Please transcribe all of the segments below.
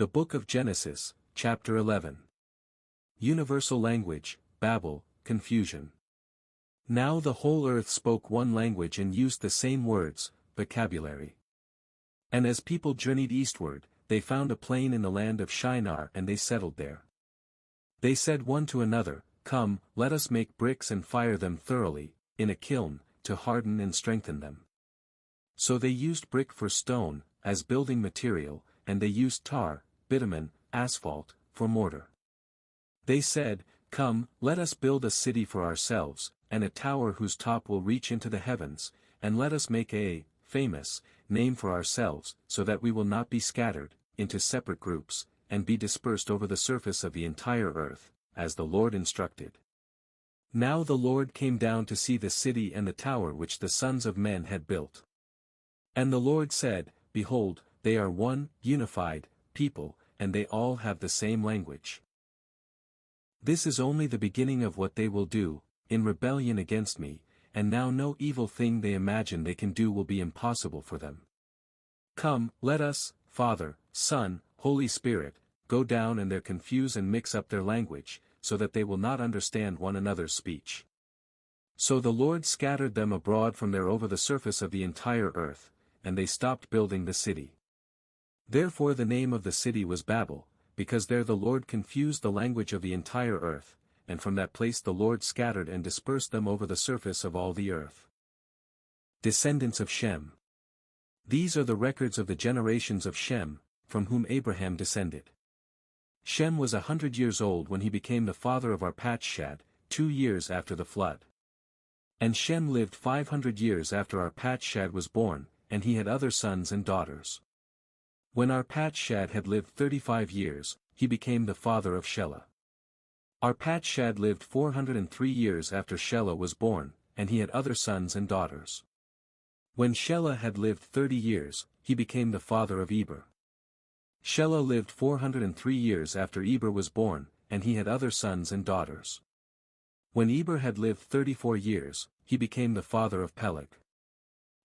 The Book of Genesis, Chapter 11. Universal language, Babel, confusion. Now the whole earth spoke one language and used the same words, vocabulary. And as people journeyed eastward, they found a plain in the land of Shinar and they settled there. They said one to another, "Come, let us make bricks and fire them thoroughly, in a kiln, to harden and strengthen them." So they used brick for stone, as building material, and they used tar, bitumen, asphalt, for mortar. They said, "Come, let us build a city for ourselves, and a tower whose top will reach into the heavens, and let us make a famous name for ourselves, so that we will not be scattered into separate groups, and be dispersed over the surface of the entire earth, as the Lord instructed." Now the Lord came down to see the city and the tower which the sons of men had built. And the Lord said, "Behold, they are one, unified, people, and they all have the same language. This is only the beginning of what they will do, in rebellion against me, and now no evil thing they imagine they can do will be impossible for them. Come, let us, Father, Son, Holy Spirit, go down and there confuse and mix up their language, so that they will not understand one another's speech." So the Lord scattered them abroad from there over the surface of the entire earth, and they stopped building the city. Therefore the name of the city was Babel, because there the Lord confused the language of the entire earth, and from that place the Lord scattered and dispersed them over the surface of all the earth. Descendants of Shem. These are the records of the generations of Shem, from whom Abraham descended. Shem was 100 years old when he became the father of Arpachshad, 2 years after the flood. And Shem lived 500 years after Arpachshad was born, and he had other sons and daughters. When Arpachshad had lived 35 years, he became the father of Shelah. Arpachshad lived 403 years after Shelah was born, and he had other sons and daughters. When Shelah had lived 30 years, he became the father of Eber. Shelah lived 403 years after Eber was born, and he had other sons and daughters. When Eber had lived 34 years, he became the father of Peleg.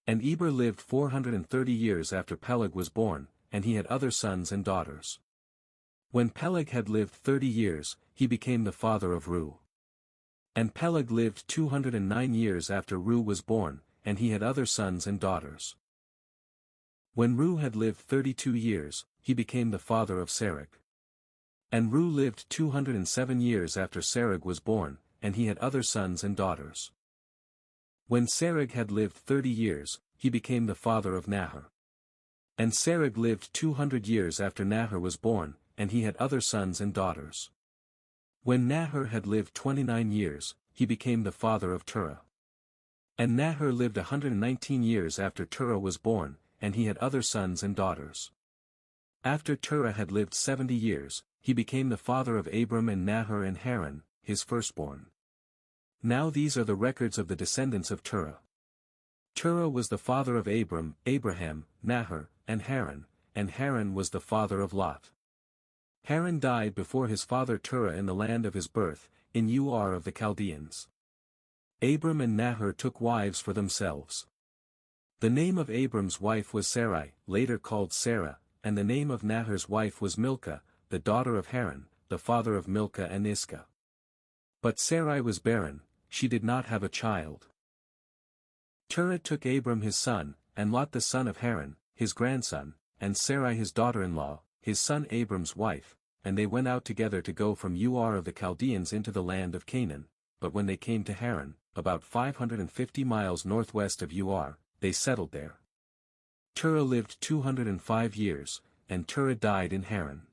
And Eber lived 430 years after Peleg was born, and he had other sons and daughters. When Peleg had lived 30 years, he became the father of Reu. And Peleg lived 209 years after Reu was born, and he had other sons and daughters. When Reu had lived 32 years, he became the father of Serug. And Reu lived 207 years after Serug was born, and he had other sons and daughters. When Serug had lived 30 years, he became the father of Nahor. And Serug lived 200 years after Nahor was born, and he had other sons and daughters. When Nahor had lived 29 years, he became the father of Terah. And Nahor lived 119 years after Terah was born, and he had other sons and daughters. After Terah had lived 70 years, he became the father of Abram and Nahor and Haran, his firstborn. Now these are the records of the descendants of Terah. Terah was the father of Abram, Abraham, Nahor, and Haran was the father of Lot. Haran died before his father Terah in the land of his birth, in Ur of the Chaldeans. Abram and Nahor took wives for themselves. The name of Abram's wife was Sarai, later called Sarah, and the name of Nahor's wife was Milcah, the daughter of Haran, the father of Milcah and Iscah. But Sarai was barren, she did not have a child. Terah took Abram his son, and Lot the son of Haran, his grandson, and Sarai his daughter-in-law, his son Abram's wife, and they went out together to go from Ur of the Chaldeans into the land of Canaan, but when they came to Haran, about 550 miles northwest of Ur, they settled there. Terah lived 205 years, and Terah died in Haran.